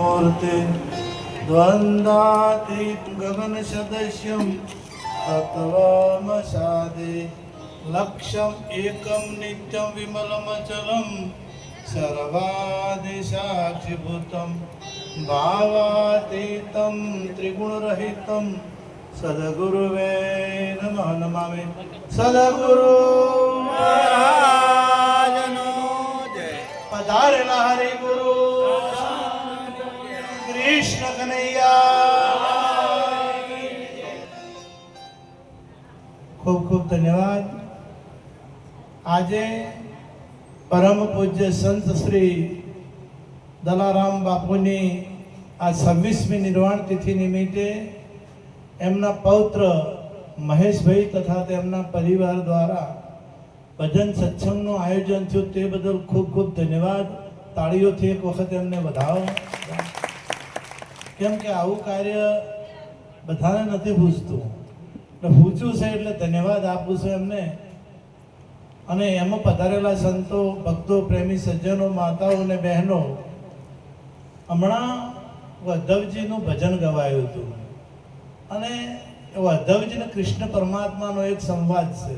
मूर्ते द्वन्द्वातीत गगन सदस्यं तत्त्वमसादे लक्ष्यम् एकं नित्यं विमलमचलं सर्वादिसाक्षिभूतं भावातीतं त्रिगुणरहितं सद्गुरुवे नमः। नमामि सद्गुरु महाराजनो जय। पधारेला हरि गुरु कृष्ण कन्हैया। खूब खूब धन्यवाद। આજે પરમ પૂજ્ય સંત શ્રી દલારામ બાપુની આ 26મી નિર્વાણ તિથિ નિમિત્તે એમના પૌત્ર મહેશભાઈ તથા તેમના પરિવાર દ્વારા ભજન સત્સંગનું આયોજન થયું તે બદલ ખૂબ ખૂબ ધન્યવાદ। તાળીઓથી એક વખત એમને વધાવો, કેમ કે આવું કાર્ય બધાને નથી પૂછતું, એટલે પૂછ્યું છે એટલે ધન્યવાદ આપું છું એમને। અને એમાં પધારેલા સંતો, ભક્તો, પ્રેમી સજ્જનો, માતાઓ અને બહેનો, હમણાં વધવજીનું ભજન ગવાયું હતું અને વધવજીને કૃષ્ણ પરમાત્માનો એક સંવાદ છે,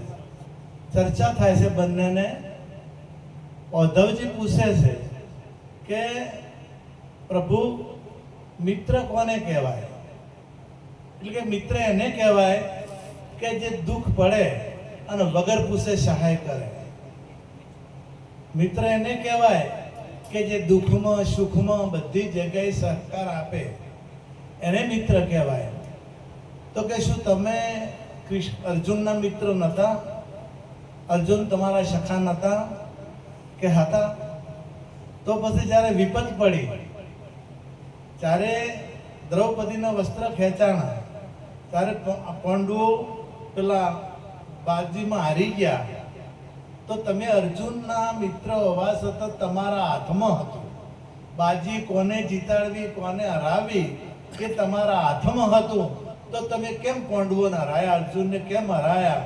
ચર્ચા થાય છે બંનેને। વધવજી પૂછે છે કે પ્રભુ મિત્ર કોને કહેવાય? એટલે કે મિત્ર એને કહેવાય કે જે દુઃખ પડે અને વગર પૂછે સહાય કરે। મિત્ર એને કહેવાય કે જે દુઃખમાં સુખમાં બધી જગ્યાએ સહકાર આપે, એને મિત્ર કહેવાય। તો કે શું તમે અર્જુનના મિત્ર નહોતા? અર્જુન તમારા સખા નહોતા કે હતા? તો પછી જ્યારે વિપત પડી, જ્યારે દ્રૌપદીના વસ્ત્ર ખેંચાણા, ત્યારે પાંડવો પેલા બાજીમાં હારી ગયા, તો તમે અર્જુનના મિત્ર હોવા છતાં તમારા હાથમાં હતું। બાજી કોને જીતાડવી, કોને હરાવી એ તમારા હાથમાં હતું, તો તમે કેમ પાંડવોને હરાયા, અર્જુનને કેમ હરાયા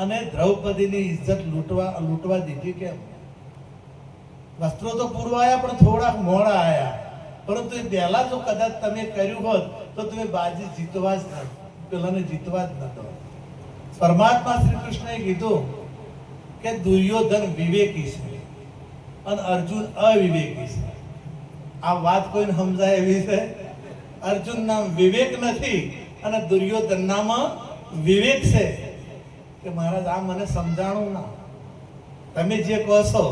અને દ્રૌપદીની ઇજ્જત લૂંટવા દીધી કેમ? વસ્ત્રો તો પૂરવાયા પણ થોડાક મોડા આવ્યા, પરંતુ એ પહેલા જો કદાચ તમે કર્યું હોત તો તમે બાજી જીતવા જ ન, પેલાને જીતવા જ નતો। પરમાત્મા શ્રી કૃષ્ણએ કીધું કે દુર્યોધન વિવેકી છે અને અર્જુન અવિવેકી છે। આ વાત કોઈને સમજાય એવી છે? અર્જુન નામ વિવેક નથી અને દુર્યોધન નામ વિવેક છે કે મહારાજ આ મને સમજાણું ના, તમે જે કહો છો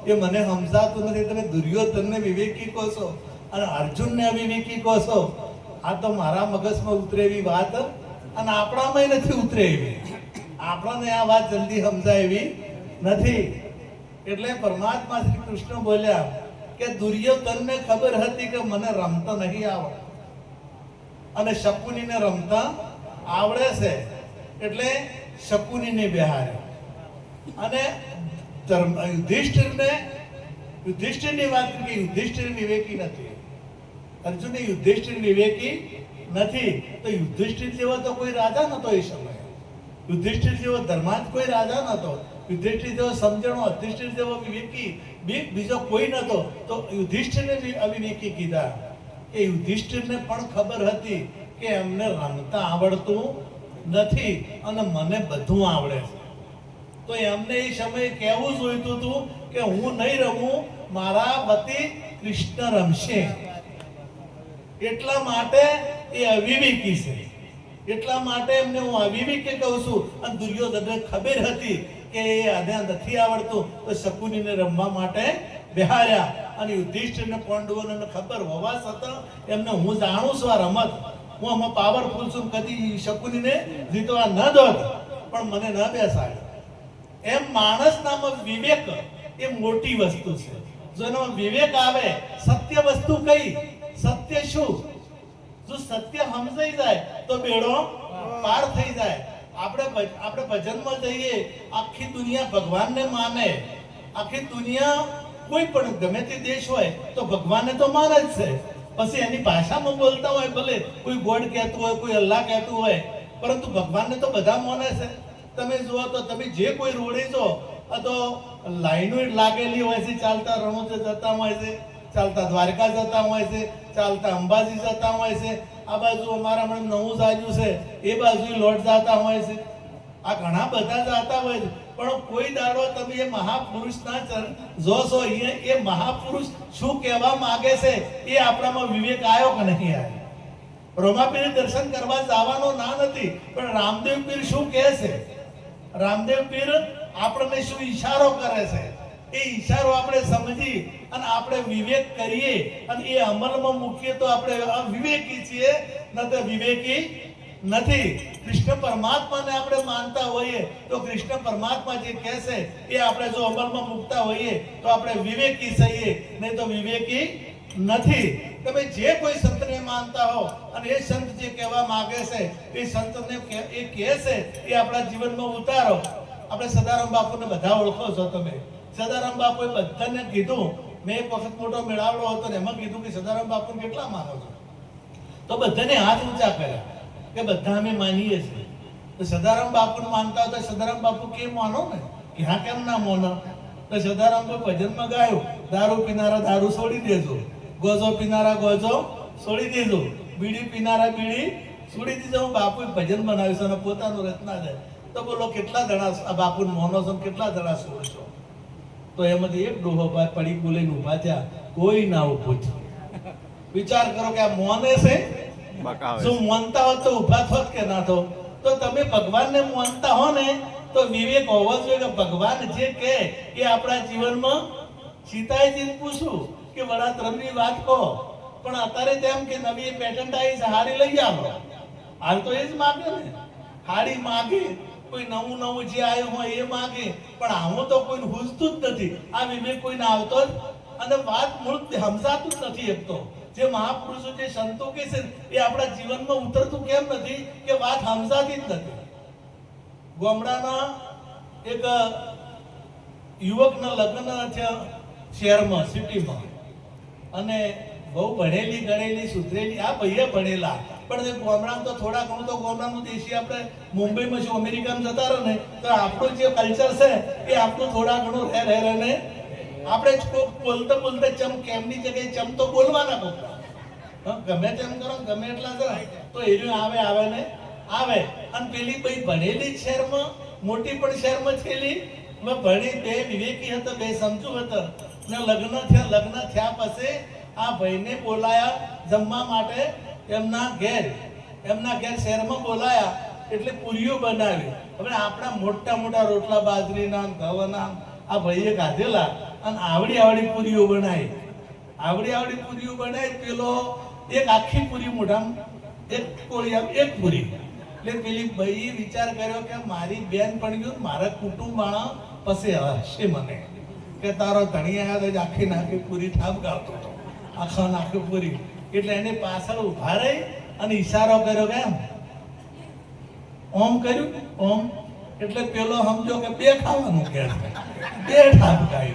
એ મને સમજાતું નથી। તમે દુર્યોધનને વિવેકી કહો છો અને અર્જુનને અવિવેકી કહો છો। આ તો મારા મગજમાં ઉતરે એવી વાત અને આપણામાં નથી ઉતરે એવી, આપણને આ વાત જલ્દી સમજાય એવી નથી। એટલે પરમાત્મા શ્રી કૃષ્ણ બોલ્યા કે દુર્યોધનને ખબર હતી કે મને રમતા નહીં આવડે અને શકુનીને રમતા આવડે છે, એટલે શકુનીને બેહાર્યો અને યુધિષ્ઠિરની વાત કરી, યુધિષ્ઠિર વિવેકી નથી, અર્જુન યુધિષ્ઠિર વિવેકી નથી। તો યુધિષ્ઠિર જેવો તો કોઈ રાજા નતો એ સમયે, યુધિષ્ઠિર જેવો ધર્માર્થ કોઈ રાજા નતો, યુધિષ્ઠિર જેવો સમજણો, યુધિષ્ઠિર જેવો વિવેકી બીજો કોઈ નતો। તો યુધિષ્ઠિરને અવિવેકી કીધા કે યુધિષ્ઠિરને પણ ખબર હતી કે એમને રમતા આવડતું નથી અને મને બધું આવડે છે, તો એમને એ સમયે કહેવું જોઈતું હતું કે હું નહીં રમું, મારા વતી કૃષ્ણ રમશે। એટલા માટે એ અવિવેકી છે, એટલા માટે એમને હું અવિવેકી કહું છું। અને દુર્યોધનને ખબર હતી કે એ આને નથી આવડતું, તો શકુનીને રમવા માટે બેહાર્યા અને યુધિષ્ઠિરને પાંડવોને ખબર હોવા છતાં એમને હું જાણું છું આ રમત, હું આમાં પાવરફુલ છું, કદી શકુનીને જીતવા ન દોત, પણ મને ન બેસાડ્યો। એમ માણસનામાં વિવેક એ મોટી વસ્તુ છે। જો એનામાં વિવેક આવે, સત્ય વસ્તુ કઈ, સત્ય શું, જો સત્ય સમજાઈ જાય તો બેડો પાર થઈ જાય। આપણે ભજનમાં જઈએ, આખી દુનિયા ભગવાનને માને, આખી દુનિયા કોઈ પણ ગમે તે દેશ હોય તો ભગવાનને તો માને જ છે, પછી એની ભાષામાં બોલતા હોય, ભલે કોઈ ગોડ કહેતું હોય, કોઈ અલ્લાહ કહેતું હોય, પરંતુ ભગવાનને તો બધા માને છે। તમે જુઓ તો તમે જે કોઈ રોડે જો તો લાઈનો લાગેલી હોય છે, ચાલતા રમતો જતા હોય છે, ચાલતા દ્વારકા જતા હોય છે, ચાલતા અંબાજી જતા હોય છે, આ બાજુ અમારા હમણાં નવું જાજુ છે એ બાજુ લોટ જતા હોય છે, આ ઘણા બધા જતા હોય છે. પણ કોઈ દાડો તમે એ મહાપુરુષના ચરણ જોશો, એ મહાપુરુષ શું કહેવા માંગે છે એ આપણામાં વિવેક આવ્યો કે નહીં આવ્યો? રોમાપીર દર્શન કરવા જવાનો ના નથી, પણ રામદેવ પીર શું કહે છે? રામદેવ પીર આપણને શું ઈશારો કરે છે? એ ઈશારો આપણે સમજી અને આપણે વિવેક કરીએ અને એ અમલમાં મૂકીએ તો આપણે અવિવેકી છીએ, ન તો વિવેકી નથી. કૃષ્ણ પરમાત્માને આપણે માનતા હોઈએ તો કૃષ્ણ પરમાત્મા જે કહે છે એ આપણે જો અમલમાં મૂકતા હોઈએ તો આપણે વિવેકી થઈએ, નહીં તો વિવેકી નથી. તમે જે કોઈ સંતને માનતા હો અને એ સંત જે કહેવા માંગે છે એ સંતને એ કહે છે એ આપણા જીવનમાં ઉતારો. આપણે સદારામ બાપુને બધા ઓળખો છો તમે. સદારામ બાપુએ બધાને કીધું, મેં એક વખત મોટો મેળાવડો હતો ને એમાં કીધું કે સદારામ બાપુને કેટલા માનો છો? તો બધાને હાથ ઊંચા કર્યા કે બધા અમે માનીએ છીએ. તો સદારામ બાપુને માનતા હોય તો સદારામ બાપુ કેમ માનો ને, કે હા કેમ ના માનો? તો સદારામ બાપુ ભજનમાં ગાયું, દારૂ પીનારા દારૂ છોડી દેજો, ગોજો પીનારા ગોજો છોડી દેજો, બીડી પીનારા બીડી છોડી દેજો. બાપુએ ભજન બનાવ્યું છે અને પોતાનું રચના છે. તો બોલો કેટલા જણા આ બાપુને માનો છો, કેટલા જણા છોડશો? તો એમાંથી એક ડોહો પડી બોલીને ઉભા થયા, કોઈ ના ઉભું થયું. વિચાર કરો કે આ મોને છે, જો માનતા હોત તો ઉભા થોત કે ના થો? તો તમે ભગવાનને માનતા હો ને તો વિવેક હોવો જોઈએ કે ભગવાન જે કહે એ આપણા જીવનમાં. સીતાજીને પૂછું કે વડાત્રમની વાત કહો, પણ અત્યારે તેમ કે નવી પેટન્ટ આવી છે, હાડી લઈ આવો. હાલ તો એ જ માગે ને, હાડી માગે, કોઈ નવું નવું જે આવ્યું હોય એ માગે, પણ આવું તો કોઈને હુજતું જ નથી. આ વિવેક કોઈને આવતો જ અને વાત મૂળ સમજાતું જ નથી. એક તો જે મહાપુરુષો જે સંતો કે છે એ આપણા જીવનમાં ઉતરતું કેમ નથી કે વાત સમજાતી જ નથી. ગામડાના એક યુવકના લગ્ન થયા શહેરમાં, સિટીમાં, અને બહુ ભણેલી ગણેલી સુધરેલી આ ભાઈએ ભણેલા, પણ ગામડામાં તો થોડા ઘણું તો ગામડાનું દેશી આપણે મુંબઈમાં શું અમેરિકામાં જતા રહે ને તો આપણું જે કલ્ચર છે એ આપણું થોડા ઘણું રહે ને આપણે બોલતા બોલતા ચમ કેમની જગ્યાએ ચમ તો બોલવાના કોકરા, ગમે તેમ કરો ગમે એટલા જરા તો એનું આવે ને આવે. અને પેલી ભાઈ ભણેલી શહેરમાં, મોટી પણ શહેરમાં થયેલી, ભણી, બે વિવેકી હતા, બે સમજુ હતા ને લગ્ન થયા પછી આ ભાઈને બોલાયા જમવા માટે એમના ઘેર શહેરમાં બોલાયા એટલે પૂરીઓ બનાવી. હવે આપણા મોટા મોટા રોટલા બાજરીના ઘઉંના આ ભાઈએ ખાધેલા અને આવડી પૂરીઓ બનાવી. પેલો એક આખી પૂરી મોઢામાં, એક કોળી એક પૂરી. એટલે પેલી ભાઈ વિચાર કર્યો કે મારી બેન પણ ગયું, મારા કુટુંબ વાળા પછી હશે મને કે તારો ધણી આવ્યા તો આખી નાખી પૂરી ઠાપ ગાવતો હતો, આખી પૂરી. એટલે એને પાછળ ઉભા રહી અને ઈશારો કર્યો કે ઓમ કર્યું, ઓમ એટલે પેલો સમજો કે બે ખાવાનું કે બે ઠાપ ગાઈ.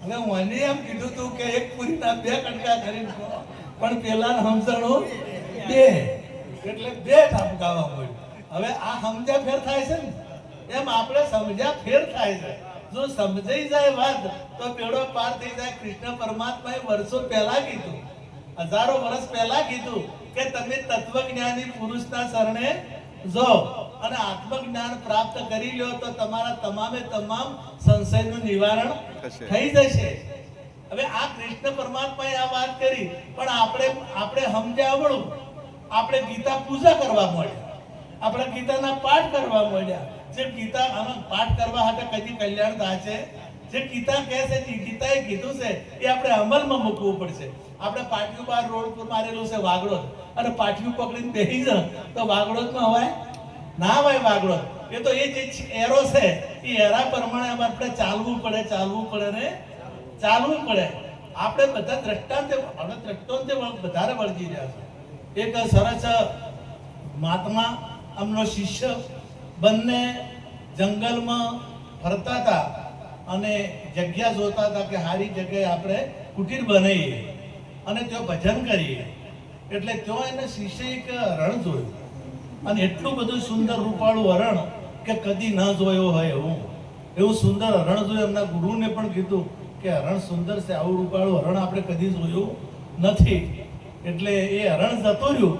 હવે મને એમ કીધું તું કે એક પૂરીના બે કટકા કરીને, પણ પેલા સમજણું બે એટલે બે ઠાપ ગાવા મળ્યું. હવે આ સમજ્યા ફેર થાય છે ને એમ આપણે સમજ્યા ફેર થાય છે. જો સમજાઈ જાય વાત તો પેડો પાર થઈ જાય. કૃષ્ણ પરમાત્માએ વર્ષો પહેલા કીધું, હજારો વર્ષ પહેલા કીધું કે તમે તત્વજ્ઞાની પુરુષના શરણે જો અને આત્મજ્ઞાન પ્રાપ્ત કરી લો તો તમારા તમામે તમામ સંશયનું નિવારણ થઈ જશે. હવે આ કૃષ્ણ પરમાત્માએ આ વાત કરી, પણ આપણે સમજ્યા આવડું, આપણે ગીતા પૂજા કરવા મળ્યા, આપણે ગીતાના પાઠ કરવા મળ્યા. જે ગીતા પાઠ કરવા માટે કદી કલ્યાણ થાય છે, જે ગીતા કહે છે, જે ગીતાએ કીધું છે એ આપણે અમલમાં મૂકવું પડશે. આપણે પાટિયું બાર રોડ પર મારેલું છે વાગડોદ, અને પાટિયું પકડીને બેસી જાય તો વાગડોદમાં હવાય ના હોય વાગડોદ. એ તો એ જે એરો છે એ એરા પ્રમાણે આપણે ચાલવું પડે ને ચાલવું પડે. આપણે બધા દ્રષ્ટાંતે વધારે વળગી રહ્યા છે. એક સરસ મહાત્મા આમનો શિષ્ય બંને જંગલમાં ફરતા હતા અને જગ્યા જોતા હતા કે સારી જગ્યાએ આપણે કુટીર બનાવીએ અને ત્યાં ભજન કરીએ. એટલે ત્યાં એને શિષ્ય એક રણ જોયું, અને એટલું બધું સુંદર રૂપાળું હરણ કે કદી ન જોયો હોય એવું સુંદર હરણ જોયું. એમના ગુરુને પણ કીધું કે હરણ સુંદર છે, આવું રૂપાળું હરણ આપણે કદી જોયું નથી. એટલે એ હરણ જતું રહ્યું,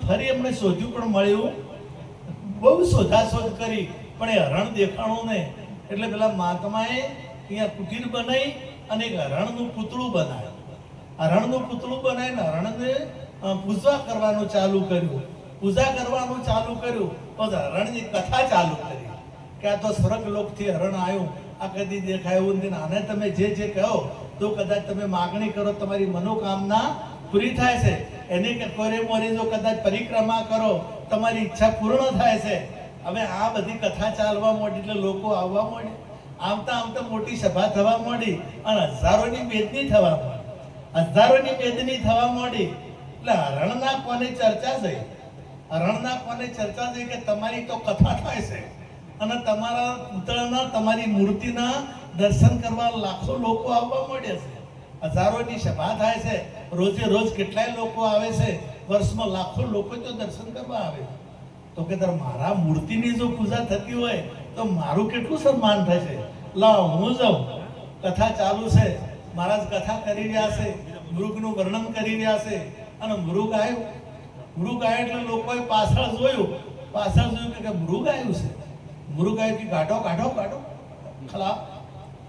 ફરી એમને શોધ્યું પણ મળ્યું, બહુ શોધાશોધ કરી પણ એ હરણ દેખાણું નહીં. એટલે પેલા મહાત્માએ અહીંયા કુટીર બનાવી અને એક હરણનું પૂતળું બનાવ્યું. હરણનું પૂતળું બનાવીને હરણને પૂજા કરવાનું ચાલુ કર્યું. પછી હરણની કથા ચાલુ કરી કે આ તો સ્વર્ગલોકથી હરણ આવ્યું, આ કદી દેખાયું નથી. આને તમે જે કહો તો કદાચ તમે માગણી કરો, તમારી મનોકામના પૂરી થાય છે. એની કોરે મોરે જો કદાચ પરિક્રમા કરો, તમારી ઈચ્છા પૂર્ણ થાય છે. હવે આ બધી કથા ચાલવા માંડી એટલે લોકો આવવા માંડ્યા. આવતા મોટી સભા થવા માંડી અને હજારોની બેદની થવા માંડી. એટલે હરણના કોને ચર્ચા છે કે તમારી તો કથા થાય છે અને તમારા પૂતળાના, તમારી મૂર્તિના દર્શન કરવા લાખો લોકો આવવા માંડ્યા છે. હજારોની સભા થાય છે, રોજે રોજ કેટલાય લોકો આવે છે, વર્ષમાં લાખો લોકો તો દર્શન કરવા આવે. તો કે મારા મૂર્તિની જો પૂજા થતી હોય તો મારું કેટલું સન્માન થશે. લાવ હું જાઉં. કથા ચાલુ છે, મહારાજ કથા કરી રહ્યા છે, મૃગનું વર્ણન કરી રહ્યા છે અને મૃગ આવ્યું એટલે લોકોએ પાછળ જોયું કે મૃગ આવ્યું છે. મૃગ આવ્યું કે કાઢો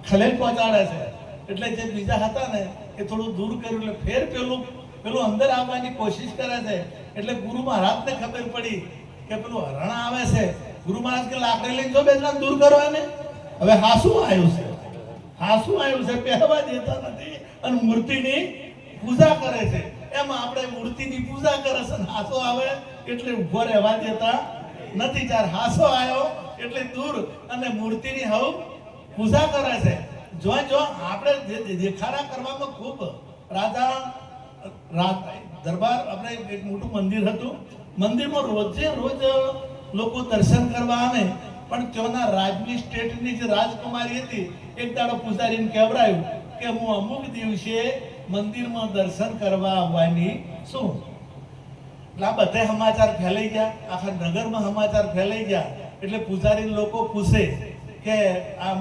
ખલેલ પહોંચાડે છે. એટલે જે બીજા હતા ને એ થોડું દૂર કર્યું એટલે ફેર પેલું અંદર આવવાની કોશિશ કરે છે. એટલે ગુરુ મહારાજને ખબર પડી કે પેલું હરણ આવે છે. ગુરુ મહારાજ કે લાકડી લઈને જો બે જણા દૂર કરો એને. હવે હાસું આવ્યું છે પહેરવા દેતા નથી અને મૂર્તિની પૂજા કરે છે. એમાં આપણે મૂર્તિની પૂજા કરે છે, હાસો આવે એટલે ઉભો રહેવા દેતા નથી. જ્યારે હાસો આવ્યો એટલે દૂર અને મૂર્તિની હવ પૂજા કરે છે. જો આપણે દેખાડા કરવામાં ખૂબ દરબાર આપણે એક મોટું મંદિર હતું. મંદિરમાં રોજે રોજ લોકો દર્શન કરવા આવે, પણ ત્યાંના રાજની સ્ટેટની જે રાજકુમારી હતી, એક દાડો પૂજારીને કહેવરાયું કે હું અમુક દિવસે મંદિરમાં દર્શન કરવા આવવાની છું. એટલે આ બધા સમાચાર ફેલાઈ ગયા, આખા નગરમાં સમાચાર ફેલાઈ ગયા. એટલે પૂજારી લોકો પૂછે કે આ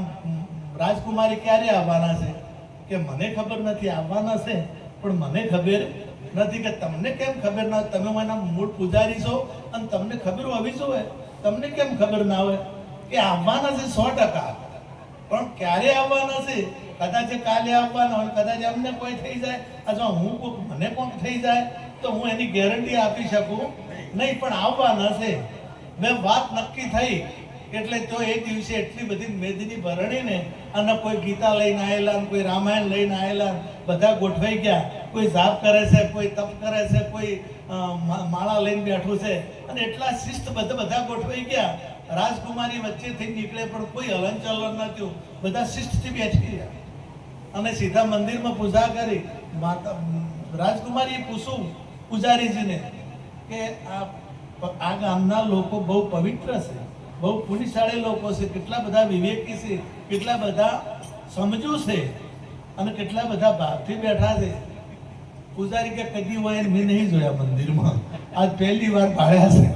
રાજકુમારી ક્યારે આવવાના છે? કે મને ખબર નથી, આવવાના છે પણ મને ખબર નથી. કે તમને કેમ ખબર ના? તમે મારા મૂળ પૂજારી છો અને તમને ખબર હોવી જોઈએ, તમને કેમ ખબર ના હોય? કે આવવાના છે 100%, પણ ક્યારે આવવાના છે? કદાચ કાલે આવવાના હોય, કદાચ અમને કોઈ થઈ જાય અથવા મને કોણ થઈ જાય તો હું એની ગેરંટી આપી શકું નહીં, પણ આવવાના છે. મેં વાત નક્કી થઈ એટલે તો એ દિવસે એટલી બધી મેદની ભરણીને અને કોઈ ગીતા લઈને આવેલા, કોઈ રામાયણ લઈને આવેલા, બધા ગોઠવાઈ ગયા. કોઈ જાપ કરે છે, કોઈ તપ કરે છે, કોઈ માળા લઈને બેઠું છે અને એટલા શિસ્ત બધા ગોઠવાઈ ગયા. રાજકુમારી વચ્ચેથી નીકળે પણ કોઈ હલનચલન ન થયું, બધા શિસ્તથી બેઠી ગયા અને સીધા મંદિરમાં પૂજા કરી. રાજકુમારીએ પૂછ્યું પૂજારીજીને કે આ ગામના લોકો બહુ પવિત્ર છે, બહુ પુણ્યશાળી લોકો છે, કેટલા બધા વિવેકી છે, કેટલા બધા સમજુ છે અને કેટલા બધા ભાવથી બેઠા છે. પૂજારી કે કદી હોય મેં નહીં જોયા મંદિરમાં, આજ પહેલી વાર ભાળ્યા છે.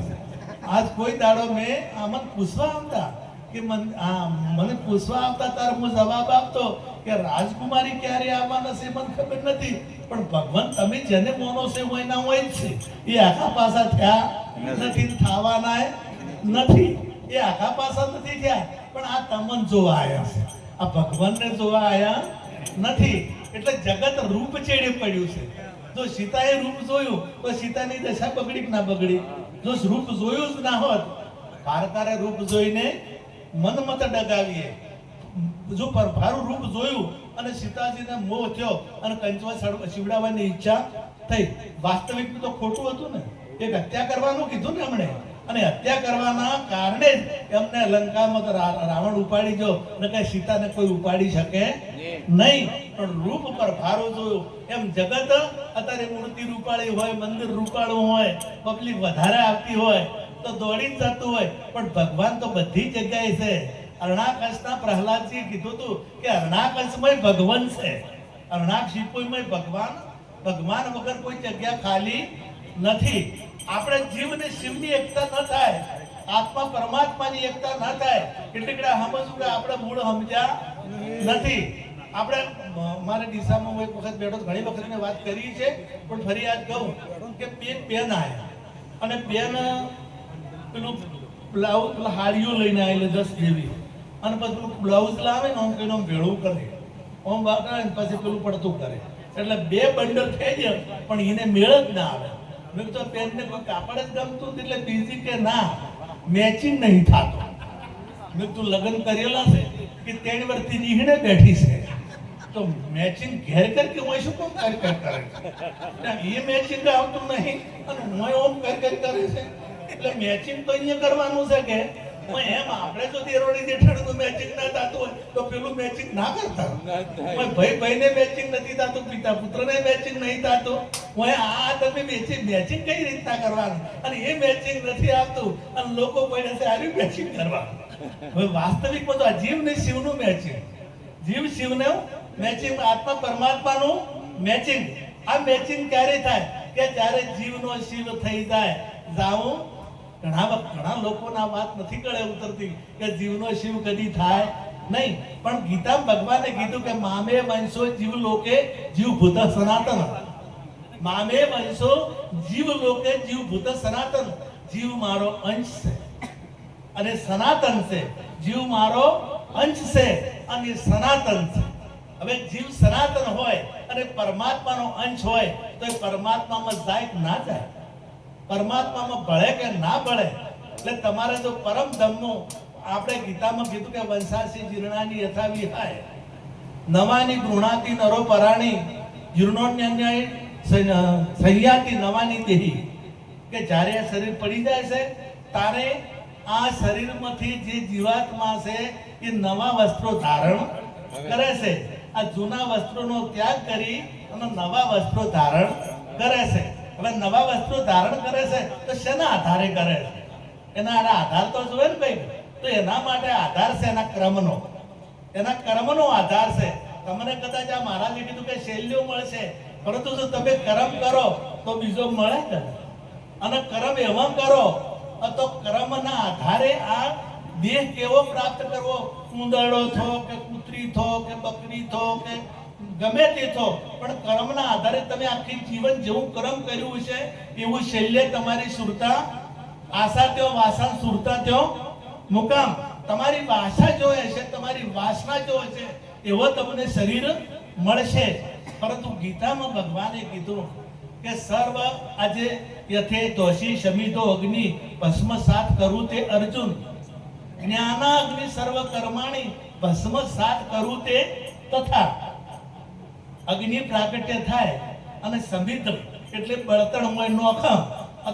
આજ કોઈ દાડો મેં આમાં પૂછવા આવતા કે મને પૂછવા આવતા ત્યારે હું જવાબ આપતો કે રાજકુમારી ક્યારે આવવાના છે મને ખબર નથી, પણ ભગવાન તમે જેને માનો છે હોય ના હોય જ છે. એ આખા પાસા થયા નથી, થવાના નથી. એ આખા પાસા નથી થયા, પણ આ તમને જોવા આવ્યા છે, આ ભગવાનને જોવા આવ્યા નથી. એટલે જગત રૂપ ચેડે પડ્યું છે. જો સીતાએ રૂપ જોયું તો સીતાની દશા બગડી કે ના બગડી? જો રૂપ જોયું જ ના હોત, પારકારે રૂપ જોઈને મનમત ડગાવીએ. જો પરભારું રૂપ જોયું અને સીતાજીને મોહ થયો અને કંચવા શિવડાવવાની ઈચ્છા થઈ. વાસ્તવિક તો ખોટું હતું ને, એક હત્યા કરવાનું કીધું ને એમણે, અને હત્યા કરવાના કારણે જ એમને લંકામાં રાવણ ઉપાડી ગયો, ને કઈ સીતાને કોઈ ઉપાડી શકે નહીં. પણ રૂપ પર ભારો જોયો. એમ જગત અત્યારે મૂર્તિ રૂપાળી હોય, મંદિર રૂપાળું હોય, પબ્લિક વધારે આવતી હોય તો દોડી જતું હોય, પણ ભગવાન તો બધી જગ્યાએ છે. અરણાકશના પ્રહલાદજી કીધું હતું કે અરણાકશમય ભગવાન છે, અરણાકશીપુમય ભગવાન વગર કોઈ જગ્યા ખાલી નથી. આપણે જીવ ને શિવની એકતા ન થાય, આત્મા પરમાત્માની એકતા ન થાય એટલે કે સમજવું કે આપણે મૂળ સમજ્યા નથી. આપણે મારે ડીસામાં હું એક વખત બેઠો ઘણી વખત મેં વાત કરી છે, પણ ફરી યાદ કહું કે પેન આવ્યા અને પેન પેલું બ્લાઉઝ પેલા હાડીઓ લઈને આવેલો 10 જેવી અને પછી પેલું બ્લાઉઝ લાવે ને આમ કહીને આમ ભેળું કરે, આમ બહાર કાઢે ને પછી પેલું પડતું કરે, એટલે 2 બંડલ થઈ જાય પણ એને મેળ જ ના આવે. મેં તો પેનને કોઈ કાપડ જ ગમતું એટલે બીજી કે ના મેચિંગ નહીં થતું. મેં તું લગ્ન કરેલા છે કે 3 વર્ષથી નીકળે બેઠી છે તો મેચિંગ ઘેર કર કે હું શું કોમ કર કરે એ મેચિંગ આવતું નહીં અને હું ઓમ કર કરે છે, એટલે મેચિંગ તો અહીંયા કરવાનું છે કે એમ આપણે જો દેરોડી જેઠાણીનું મેચિંગ ના થતું હોય તો પેલું મેચિંગ ના કરતા. ભાઈને મેચિંગ નથી થતું, પિતા પુત્રને મેચિંગ નહીં થતું, હું આ તમે મેચિંગ કઈ રીતના કરવાનું અને એ મેચિંગ નથી આવતું અને લોકો કોઈને છે આર્યું મેચિંગ કરવાનું. હવે વાસ્તવિકમાં તો આ જીવ ને શિવનું મેચિંગ, જીવ શિવને મેચિંગ, આત્મા પરમાત્માનું મેચિંગ. આ મેચિંગ ક્યારે થાય કે જ્યારે જીવનો શિવ થઈ જાય. જાઉં ઘણા લોકોના વાત નથી ગળે ઉતરતી કે જીવનો શિવ કદી થાય નહીં, પણ ગીતા ભગવાને કીધું કે મામે વંશો જીવ લોકે જીવ ભૂત સનાતન. મામે વંશો જીવ લોકે જીવ ભૂત સનાતન. જીવ મારો અંશ છે અને સનાતન છે. જીવ મારો અંશ છે અને સનાતન છે. હવે જીવ સનાતન હોય અને પરમાત્માનો અંશ હોય તો એ પરમાત્મામાં જાય કે ના જાય, પરમાત્મામાં ભળે કે ના ભળે. એટલે તમારે જો પરમ ધમનું આપણે ગીતામાં કીધું કે વંશાસી જીર્ણાની યથા વિહાય નવાની ગૃણાતી નરો પરાણી જીર્ણોન્યન્યાય સંયાતિ નવાની દેહી. કે જ્યારે આ શરીર પડી જાય છે તારે આ શરીરમાંથી જે જીવાત્મા છે એ નવા વસ્ત્રો ધારણ કરે છે. આ જૂના વસ્ત્રોનો ત્યાગ કરી અને નવા વસ્ત્રો ધારણ કરે છે. હવે નવા વસ્ત્રો ધારણ કરે છે તો શેના આધારે કરે છે? એના આધાર તો જોવે ને ભાઈ. તો એના માટે આધાર છે એના કર્મનો, એના કર્મનો આધાર છે. તમને કદાચ આ મહારાજે કીધું કે શૈલ્યો મળશે, પરંતુ જો તમે કર્મ કરો તો બીજો મળે ને. અને કર્મ એવા કરો તો કર્મના આધારે આ દેહ કેવો પ્રાપ્ત કરવો, ઉંદરડો થો કે કૂતરી થો કે બકરી થો કે ગમે તે થો, પણ કર્મના આધારે તમે આખી જીવન જેવું કર્મ કર્યું છે એવું શૈલ્ય તમારી સુરતા આશા ત્યો વાસણ સુરતા ત્યો મુકામ. તમારી ભાષા જો હશે, તમારી વાસના જો હશે એવો તમને શરીર મળશે. પરંતુ ગીતામાં ભગવાને કીધું કે સર્વ આજે યથે તોષી શમિતો અગ્નિ ભસ્મસાત કરું તે અર્જુન. જ્ઞાનાગ્નિ સર્વ કર્માણી ભસ્મસાત કરું તે તથા. અગ્નિ પ્રાગટ્ય થાય અને સમિત એટલે બળતણ હોય, નોખમ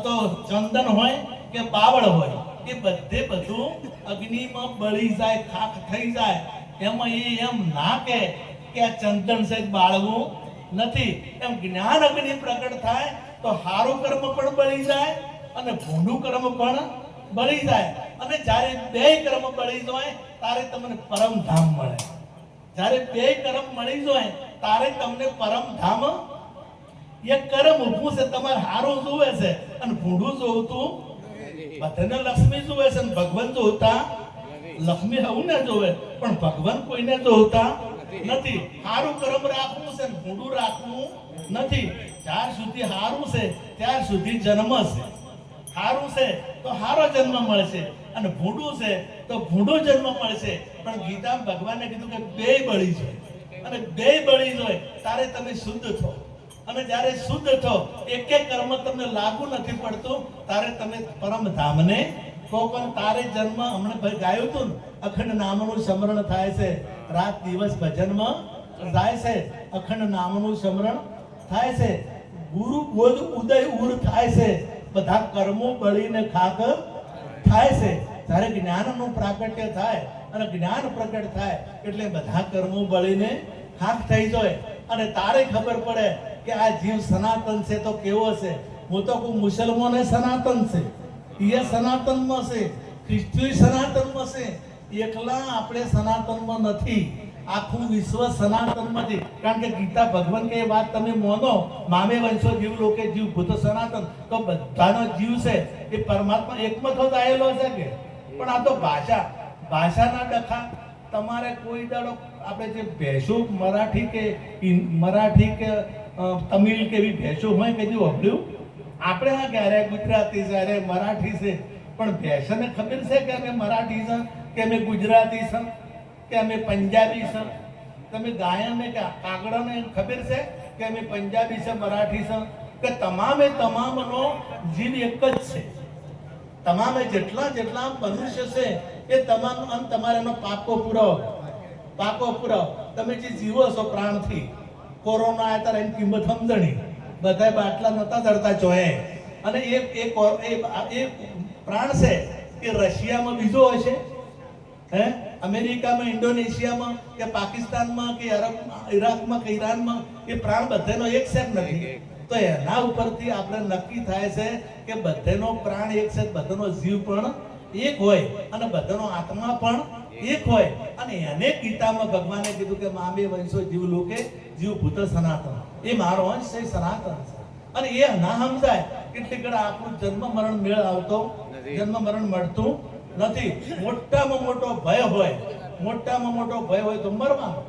તો ચંદન હોય કે પાવળ હોય, એ બધે બધું અગ્નિમાં બળી જાય, ખાખ થઈ જાય. એમાં એ એમ ના કે આ ચંદન છે બાળવું નથી. એમ જ્ઞાન અગ્નિ પ્રગટ થાય તો સારું કર્મ પણ બળી જાય અને ભૂંડું કર્મ પણ બળી જાય. અને જ્યારે 2 કર્મ બળી જાય ત્યારે તમને પરમધામ મળે. જ્યારે 2 કર્મ મળી જાય તારે તમને પરમધામ. એક કર્મ ઊભું છે તમારે સારું જોવે છે અને ભૂંડું જોવતું બધાને લક્ષ્મી જોવે છે અને ભગવાન જોતા લક્ષ્મી હવું ને જોવે પણ ભગવાન કોઈને જોતા નથી. સારું કર્મ રાખવું છે ને ભૂંડું રાખવું નથી. જ્યાર સુધી સારું છે ત્યાર સુધી જન્મ છે. સારું છે તો સારો જન્મ મળશે અને ભૂંડું છે તો ભૂંડો જન્મ મળશે. પણ ગીતામાં ભગવાને કીધું કે 2 બળી જાય અને 2 બળી જાય તારે તમે શુદ્ધ થો. અને જ્યારે શુદ્ધ થો, એક કર્મ તમને લાગુ નથી પડતું, તારે તમે પરમધામને તો પણ તારે જન્મ. હમણાં ભાઈ ગાયું હતું ને, અખંડ નામનું સ્મરણ થાય છે, રાત દિવસ ભજનમાં જાય છે, અખંડ નામનું સ્મરણ થાય છે, ગુરુ બોધ ઉદય ઉર થાય છે, બધા કર્મો બળીને ખાક થાય છે. જ્યારે જ્ઞાનનું પ્રાગટ્ય થાય અને જ્ઞાન પ્રગટ થાય એટલે બધા કર્મો બળીને ખાક થઈ જાય અને તારે ખબર પડે કે આ જીવ સનાતન છે તો કેવો છે. હું તો કોઈ મુસલમાને સનાતન છે, એ સનાતનમાં છે, ખ્રિસ્તી સનાતનમાં છે, એકલા આપણે સનાતનમાં નથી. આખું વિશ્વ સનાતનમાં છે. કારણ કે ગીતા ભગવાન કે વાત તમે માનો, મામે વંશો જીવ લોકે જીવ ભૂત સનાતન, તો બધાનો જીવ છે એ પરમાત્મા એકમાં તો આવેલો છે કે. પણ આ તો ભાષાના ડખા તમારે કોઈ દાડો આપણે જે ભેંસો મરાઠી કે મરાઠી કે તમિલ કે એવી ભેંસો હોય કે જે વાપર્યું આપણે આ ક્યારે ગુજરાતી છે અરે મરાઠી છે પણ ભેંસોને ખબર છે કે અમે મરાઠી છે કે અમે ગુજરાતી છે કે અમે પંજાબી છે તમે ગાયને કે કાગડાને ખબર છે કે અમે પંજાબી છે મરાઠી છે કે તમામનો જીવ એક જ છે તમામે જેટલા મનુષ્ય છે એ તમામ અને તમારે એનો પાકો પુરાવો તમે જે જીવો છો પ્રાણથી કોરોના આવ્યા ત્યારે એની કિંમત સમજણી બધા બાટલા નતા ધરતા જોયે અને એ પ્રાણ છે એ રશિયામાં બીજો હશે હે અમેરિકામાં ઇન્ડોનેશિયામાં કે પાકિસ્તાનમાં કે ઇરાકમાં કે ઈરાનમાં એ પ્રાણ બધાનો એક છે નથી તો એના ઉપરથી આપણે નક્કી થાય છે કે બધાનો પ્રાણ એક છે બધાનો જીવ પણ એક હોય અને બધાનો આત્મા પણ એક હોય અને એને ગીતામાં ભગવાને કીધું કે મામે વંશો જીવ લોકે જીવ ભૂત સનાતન એ મારો અંશ છે સનાતન છે અને એ ના સમજાય કેટલી ઘણા આપણું જન્મ મરણ મેળ આવતો જન્મ મરણ મળતું નથી મોટામાં મોટો ભય હોય તો મરવાનો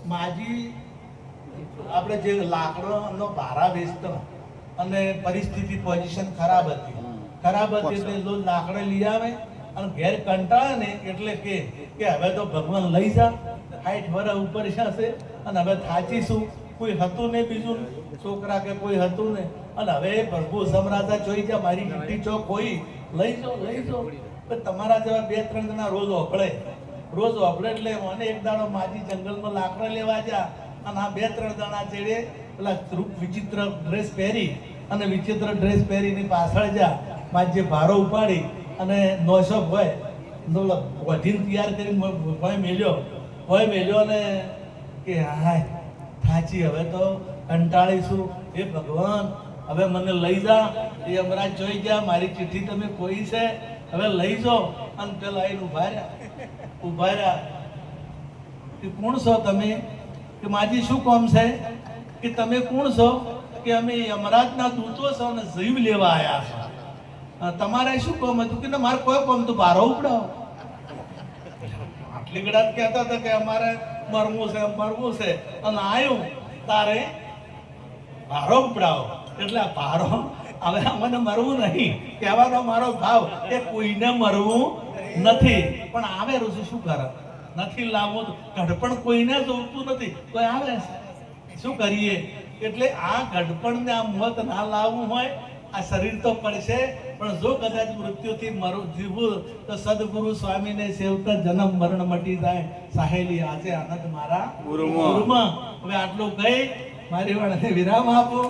માજી આપણે જે લાકડાનો ભારા વેચતા અને પરિસ્થિતિ પોઝિશન ખરાબ હતી એટલે લાકડા લઈ આવે અને ઘેર કંટાળે ને એટલે કે હવે તો ભગવાન લઈ જા 60 વર્ષ ઉપર છે અને હવે થાચીશું કોઈ હતું ને બીજું છોકરા કે કોઈ હતું ને અને હવે પ્રભુ સમરાતા જોઈ જા મારી ચીઠી ચો કોઈ લઈ જો તમારા જેવા 2-3 જણા રોજ ઓગળે એટલે મને એક દાડો માજી જંગલમાં લાકડા લેવા જા અને આ 2-3 જણા ચેડે પેલા વિચિત્ર ડ્રેસ પહેરીને પાછળ જા માજી જે ભારો ઉપાડી અને નોશો હોય વધીને તૈયાર કરીને હોય મેલ્યો ને કે હાય થાચી હવે તો કંટાળીશું એ ભગવાન હવે મને લઈ જા એ અમરાજ જોઈ ગયા મારી ચિઠ્ઠી તમે કોઈ છે હવે લઈ જાઓ અને પેલા આઈને ઉભા રહ્યા કે કોણ છો તમે કે માજી શું કામ છે કે તમે કોણ છો કે અમે યમરાજના દૂતો છો અને જીવ લેવા આવ્યા છો તમારે શું કામ હતું કે મારે કોઈ કામ તો ભારો ઉપડાવો આટલી ગળાત કહેતા હતા કે અમારે મરવું છે અને આવ્યું તારે ભારો ઉપડાવો એટલે આ ભારો હવે અમને મરવું નહીં કહેવાનો મારો ભાવ કે કોઈને મરવું નથી પણ આવે રોજ શું કરે નથી લાવવું ઘડપણ કોઈને જોતું નથી તો આવે શું કરીએ એટલે આ ઘડપણને આ મત ના લાવવું હોય આ શરીર તો પડશે પણ જો કદાચ મૃત્યુથી જીવવું તો સદગુરુ સ્વામીને સેવતા જન્મ મરણ મટી જાય સાહેલી આજે આનંદ મારા ગુરુમાં હવે આટલું કહી મારી વાળાને વિરામ આપું.